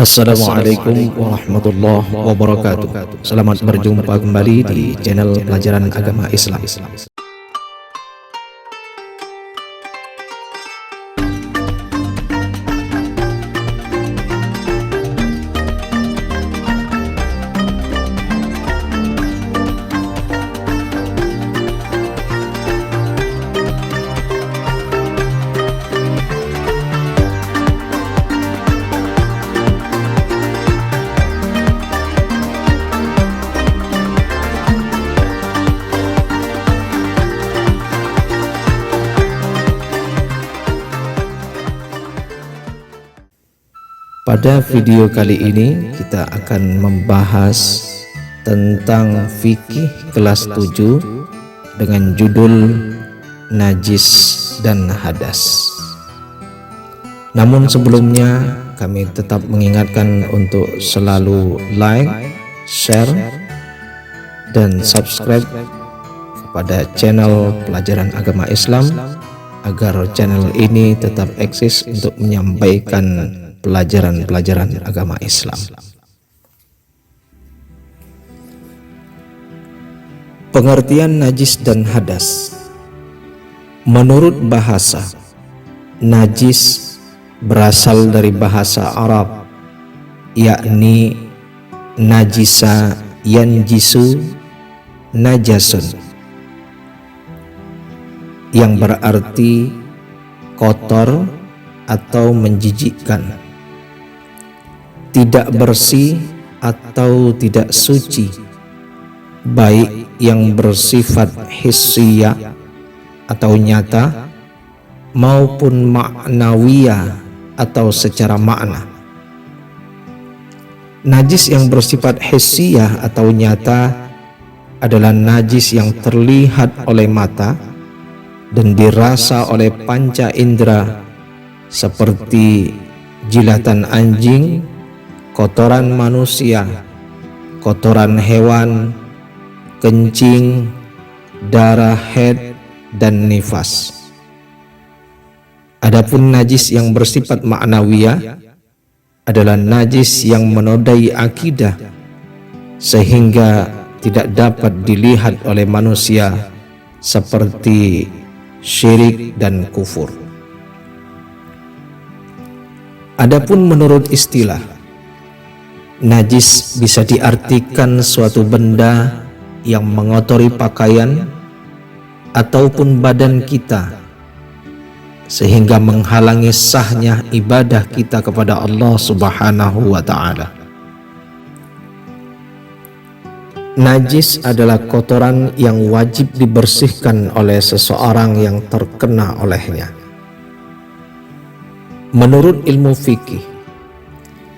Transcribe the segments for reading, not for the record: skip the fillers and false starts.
Assalamualaikum warahmatullahi wabarakatuh. Selamat berjumpa kembali di channel pelajaran agama Islam. Pada video kali ini kita akan membahas tentang fikih kelas 7 dengan judul najis dan hadas. Namun sebelumnya kami tetap mengingatkan untuk selalu like, share, dan subscribe kepada channel pelajaran agama Islam agar channel ini tetap eksis untuk menyampaikan pelajaran-pelajaran agama Islam. Pengertian najis dan hadas. Menurut bahasa, najis berasal dari bahasa Arab, yakni najisa yanjisu najasun, yang berarti kotor atau menjijikkan, tidak bersih atau tidak suci, baik yang bersifat hissiyah atau nyata maupun ma'nawiyah atau secara makna. Najis yang bersifat hissiyah atau nyata adalah najis yang terlihat oleh mata dan dirasa oleh panca indera seperti jilatan anjing, kotoran manusia, kotoran hewan, kencing, darah haid, dan nifas. Adapun najis yang bersifat ma'nawiyah adalah najis yang menodai akidah sehingga tidak dapat dilihat oleh manusia seperti syirik dan kufur. Adapun menurut istilah, najis bisa diartikan suatu benda yang mengotori pakaian ataupun badan kita sehingga menghalangi sahnya ibadah kita kepada Allah Subhanahu wa ta'ala. Najis adalah kotoran yang wajib dibersihkan oleh seseorang yang terkena olehnya. Menurut ilmu fikih,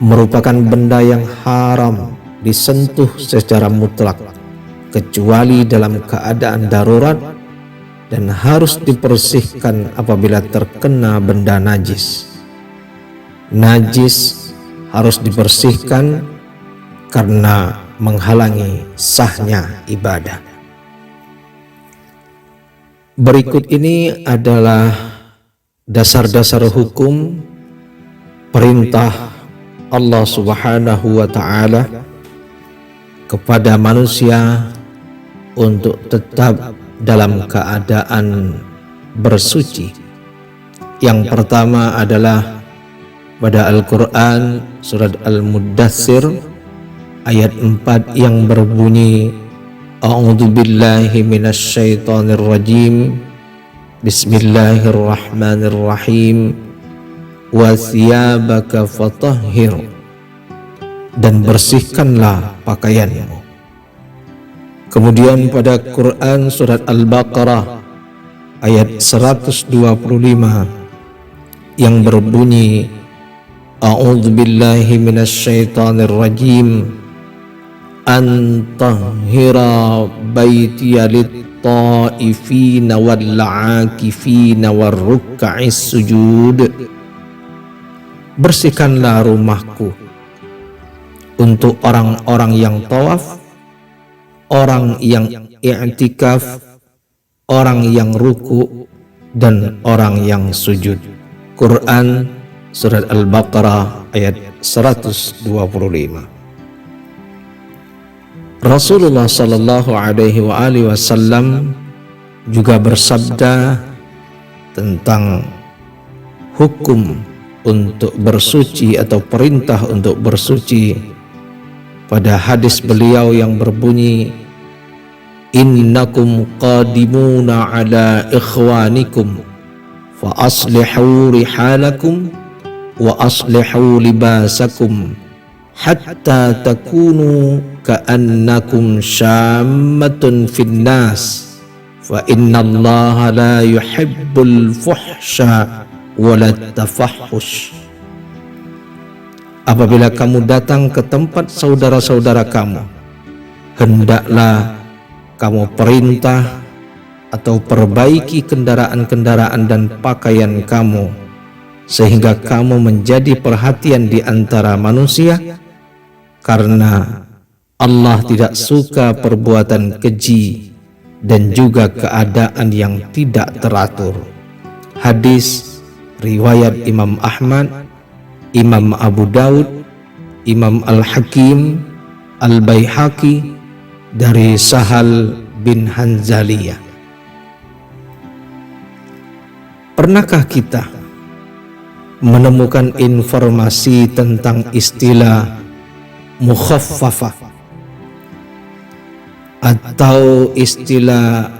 merupakan benda yang haram disentuh secara mutlak kecuali dalam keadaan darurat dan harus dibersihkan apabila terkena benda najis. Najis harus dibersihkan karena menghalangi sahnya ibadah. Berikut ini adalah dasar-dasar hukum perintah Allah Subhanahu wa ta'ala kepada manusia untuk tetap dalam keadaan bersuci. Yang pertama adalah pada Al-Quran surat Al-Muddathir ayat 4 yang berbunyi, A'udzu billahi minasy syaithanir rajim, Bismillahirrahmanirrahim, wa thiyabaka fatahhir, dan bersihkanlah pakaianmu. Kemudian pada Quran surat Al-Baqarah ayat 125 yang berbunyi, A'udzu billahi minasy syaithanir rajim, an tahhira baitiya lit-ta'ifina wal-'akifina war-ruk'is sujud. Bersihkanlah rumahku untuk orang-orang yang tawaf, orang yang i'tikaf, orang yang ruku, dan orang yang sujud. Quran Surat Al-Baqarah ayat 125. Rasulullah sallallahu alaihi wasallam juga bersabda tentang hukum untuk bersuci atau perintah untuk bersuci pada hadis beliau yang berbunyi, innakum qadimuna ala ikhwanikum fa aslihu rihalakum wa aslihu libasakum hatta takunu ka'annakum syammatun fin nas fa innallaha la yuhibbul fuhsya wala tafahhush. Apabila kamu datang ke tempat saudara-saudara kamu, hendaklah kamu perintah atau perbaiki kendaraan-kendaraan dan pakaian kamu, sehingga kamu menjadi perhatian di antara manusia, karena Allah tidak suka perbuatan keji dan juga keadaan yang tidak teratur. Hadis riwayat Imam Ahmad, Imam Abu Daud, Imam Al-Hakim, Al-Baihaqi dari Sahal bin Hanzaliyah. Pernahkah kita menemukan informasi tentang istilah mukhaffafah atau istilah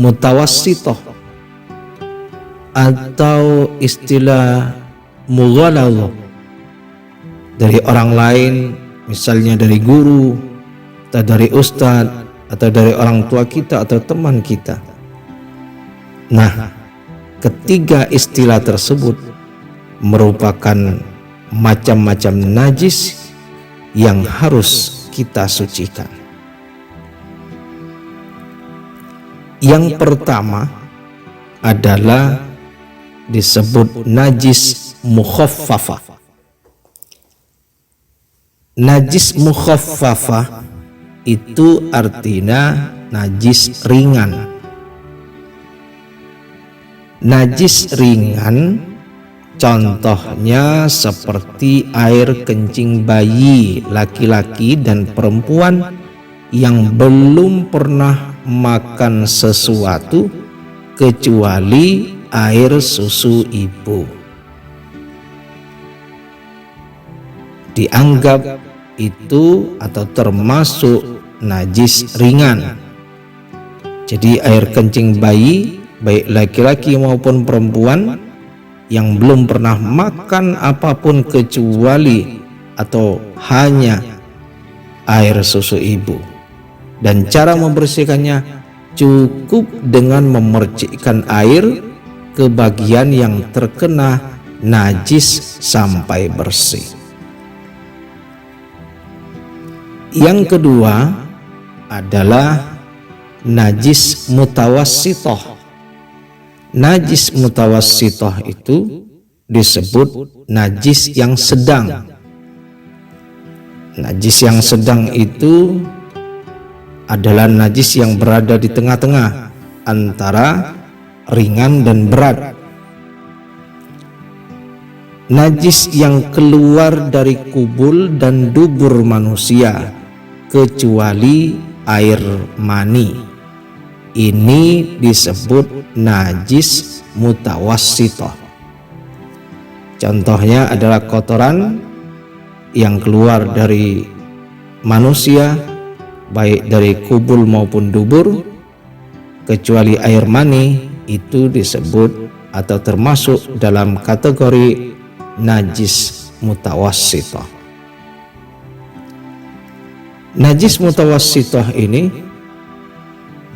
mutawassithah atau istilah mughaladhah dari orang lain, misalnya dari guru atau dari ustadz atau dari orang tua kita atau teman kita? Nah, ketiga istilah tersebut merupakan macam-macam najis yang harus kita sucikan. Yang pertama adalah disebut najis mukhaffafah. Najis mukhaffafah itu artinya najis ringan. Najis ringan contohnya seperti air kencing bayi laki-laki dan perempuan yang belum pernah makan sesuatu kecuali air susu ibu. Dianggap itu atau termasuk najis ringan. Jadi air kencing bayi baik laki-laki maupun perempuan yang belum pernah makan apapun kecuali atau hanya air susu ibu, dan cara membersihkannya cukup dengan memercikkan air ke bagian yang terkena najis sampai bersih. Yang kedua adalah najis mutawassithah. Najis mutawassithah itu disebut najis yang sedang. Najis yang sedang itu adalah najis yang berada di tengah-tengah antara ringan dan berat. Najis yang keluar dari kubul dan dubur manusia kecuali air mani, ini disebut najis mutawassithah. Contohnya adalah kotoran yang keluar dari manusia baik dari kubul maupun dubur kecuali air mani, itu disebut atau termasuk dalam kategori najis mutawassithah. Najis mutawassithah ini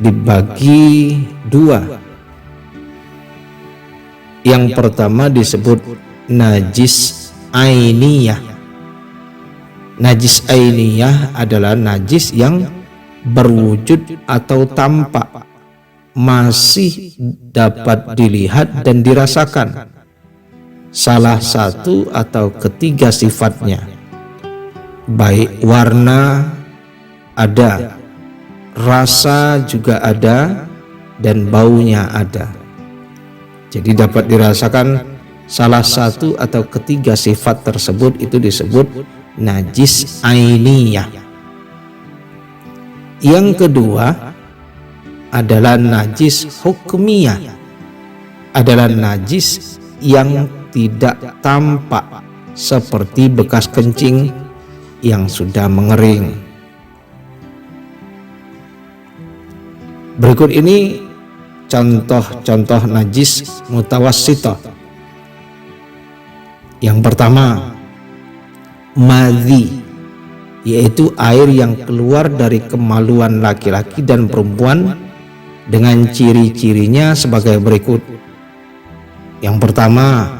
dibagi dua. Yang pertama disebut najis ainiyah. Najis ainiyah adalah najis yang berwujud atau tampak, masih dapat dilihat dan dirasakan salah satu atau ketiga sifatnya, baik warna ada, rasa juga ada, dan baunya ada. Jadi dapat dirasakan salah satu atau ketiga sifat tersebut itu disebut najis ainiyah. Yang kedua adalah najis hukmiyah, adalah najis yang tidak tampak seperti bekas kencing yang sudah mengering. Berikut ini contoh-contoh najis mutawassithah. Yang pertama, madhi, yaitu air yang keluar dari kemaluan laki-laki dan perempuan dengan ciri-cirinya sebagai berikut. Yang pertama,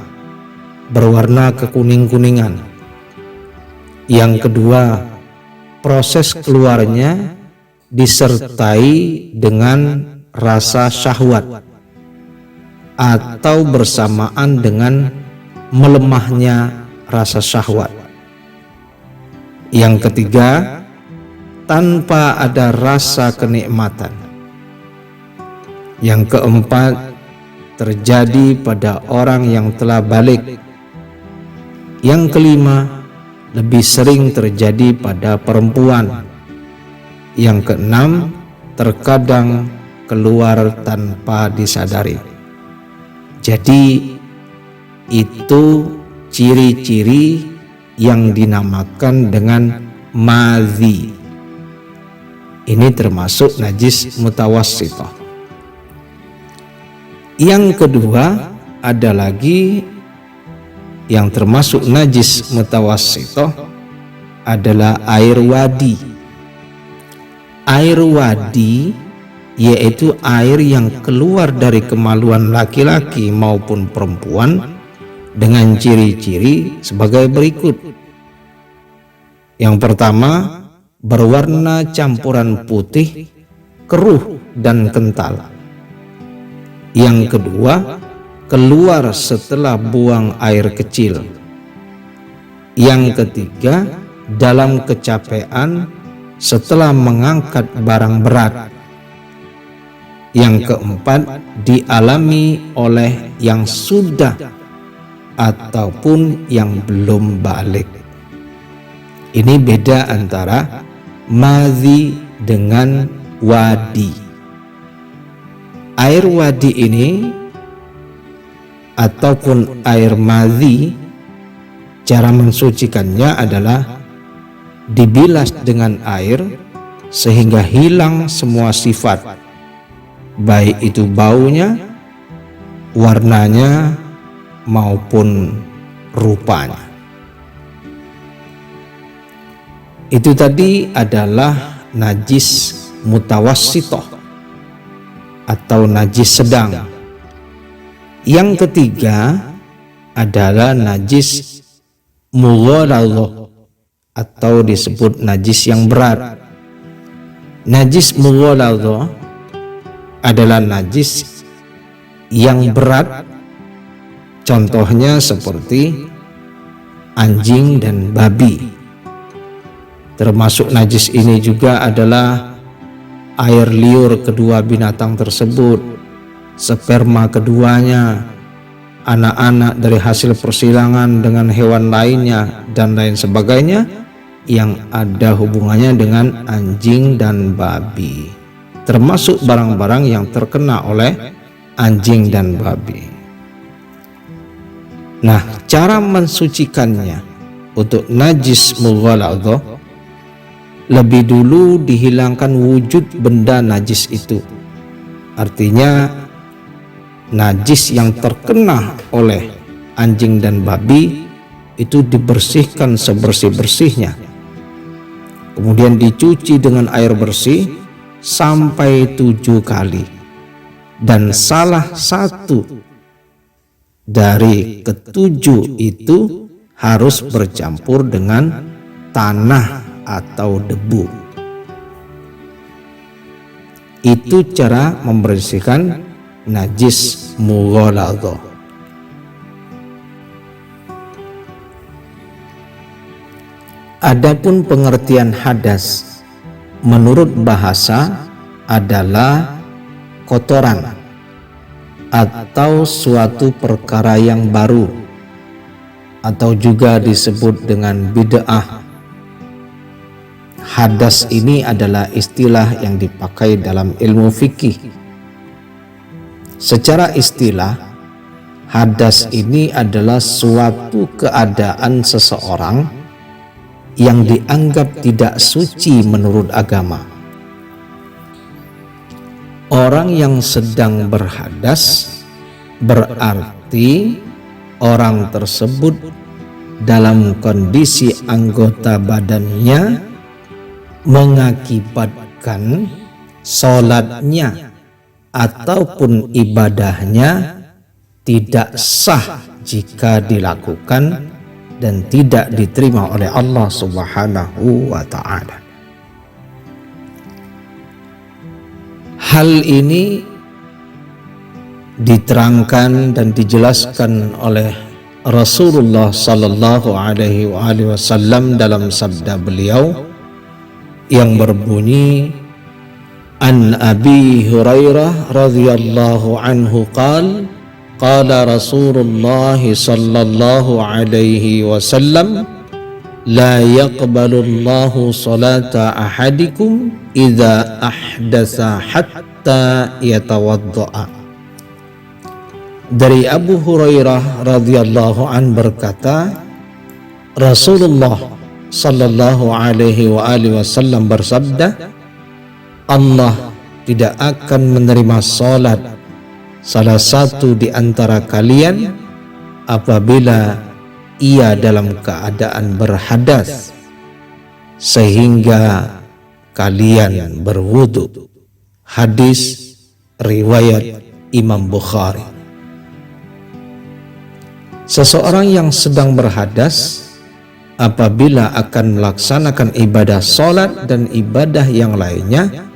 berwarna kekuning-kuningan. Yang kedua, proses keluarnya disertai dengan rasa syahwat atau bersamaan dengan melemahnya rasa syahwat. Yang ketiga, tanpa ada rasa kenikmatan. Yang keempat, terjadi pada orang yang telah balik. Yang kelima, lebih sering terjadi pada perempuan. Yang keenam, terkadang keluar tanpa disadari. Jadi itu ciri-ciri yang dinamakan dengan madhi. Ini termasuk najis mutawassithah. Yang kedua ada lagi yang termasuk najis mutawassithah adalah air wadi. Air wadi yaitu air yang keluar dari kemaluan laki-laki maupun perempuan dengan ciri-ciri sebagai berikut. Yang pertama, berwarna campuran putih, keruh dan kental. Yang kedua, keluar setelah buang air kecil. Yang ketiga, dalam kecapean setelah mengangkat barang berat. Yang keempat, dialami oleh yang sudah ataupun yang belum balik. Ini beda antara madhi dengan wadi. Air wadi ini ataupun air madhi, cara mensucikannya adalah dibilas dengan air sehingga hilang semua sifat, baik itu baunya, warnanya maupun rupanya. Itu tadi adalah najis mutawassithah atau najis sedang. Yang ketiga adalah najis mughalladhah atau disebut najis yang berat. Najis mughalladhah adalah najis yang berat. Contohnya seperti anjing dan babi. Termasuk najis ini juga adalah air liur kedua binatang tersebut, sperma keduanya, anak-anak dari hasil persilangan dengan hewan lainnya, dan lain sebagainya yang ada hubungannya dengan anjing dan babi, termasuk barang-barang yang terkena oleh anjing dan babi. Nah, cara mensucikannya untuk najis mughalladhah, lebih dulu dihilangkan wujud benda najis itu. Artinya najis yang terkena oleh anjing dan babi itu dibersihkan sebersih-bersihnya, kemudian dicuci dengan air bersih sampai 7 kali, dan salah satu dari ketujuh itu harus bercampur dengan tanah atau debu. Itu cara membersihkan najis mughalladhah. Adapun pengertian hadas menurut bahasa adalah kotoran atau suatu perkara yang baru, atau juga disebut dengan bid'ah. Hadas ini adalah istilah yang dipakai dalam ilmu fikih. Secara istilah, hadas ini adalah suatu keadaan seseorang yang dianggap tidak suci menurut agama. Orang yang sedang berhadas berarti orang tersebut dalam kondisi anggota badannya mengakibatkan sholatnya ataupun ibadahnya tidak sah jika dilakukan dan tidak diterima oleh Allah Subhanahu wa ta'ala. Hal ini diterangkan dan dijelaskan oleh Rasulullah sallallahu alaihi wasallam dalam sabda beliau yang berbunyi, An Abi Hurairah radhiyallahu anhu qala Rasulullah sallallahu alaihi wasallam, la yaqbalu Allahu salata ahadikum idza ahdatsa hatta yatawaddaa. Dari Abu Hurairah radhiyallahu an berkata, Rasulullah sallallahu alaihi wasallam bersabda, Allah tidak akan menerima salat salah satu di antara kalian apabila ia dalam keadaan berhadas sehingga kalian berwudu. Hadis riwayat Imam Bukhari. Seseorang yang sedang berhadas apabila akan melaksanakan ibadah salat dan ibadah yang lainnya,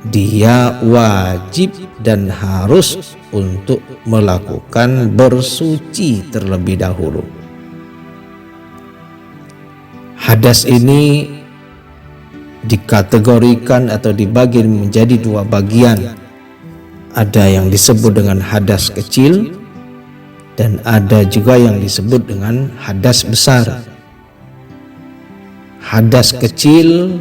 dia wajib dan harus untuk melakukan bersuci terlebih dahulu. Hadas ini dikategorikan atau dibagi menjadi dua bagian. Ada yang disebut dengan hadas kecil dan ada juga yang disebut dengan hadas besar. Hadas kecil,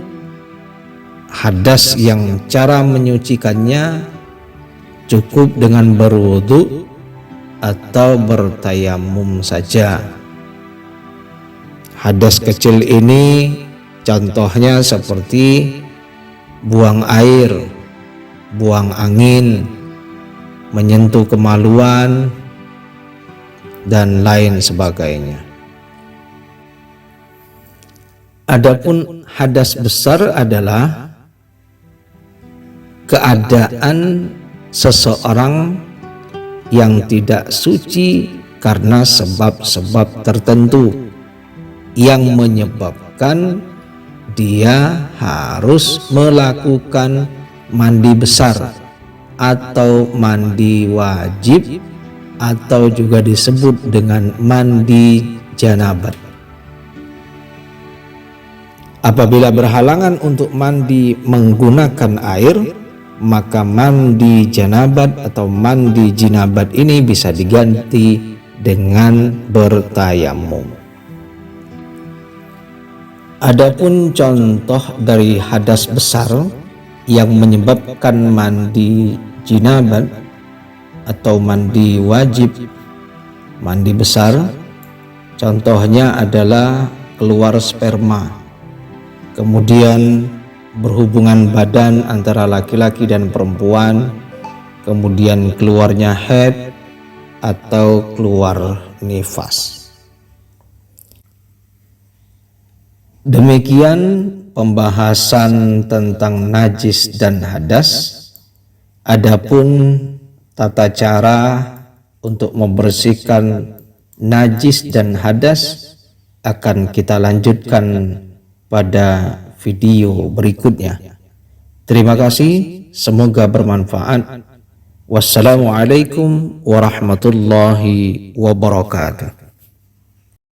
hadas yang cara menyucikannya cukup dengan berwudu atau bertayamum saja. Hadas kecil ini contohnya seperti buang air, buang angin, menyentuh kemaluan, dan lain sebagainya. Adapun hadas besar adalah keadaan seseorang yang tidak suci karena sebab-sebab tertentu yang menyebabkan dia harus melakukan mandi besar atau mandi wajib atau juga disebut dengan mandi janabat. Apabila berhalangan untuk mandi menggunakan air, maka mandi janabat atau mandi jinabat ini bisa diganti dengan bertayamum. Adapun contoh dari hadas besar yang menyebabkan mandi jinabat atau mandi wajib, mandi besar, contohnya adalah keluar sperma, kemudian berhubungan badan antara laki-laki dan perempuan, kemudian keluarnya haid atau keluar nifas. Demikian pembahasan tentang najis dan hadas. Adapun tata cara untuk membersihkan najis dan hadas akan kita lanjutkan pada video berikutnya. Terima kasih, semoga bermanfaat. Wassalamualaikum warahmatullahi wabarakatuh.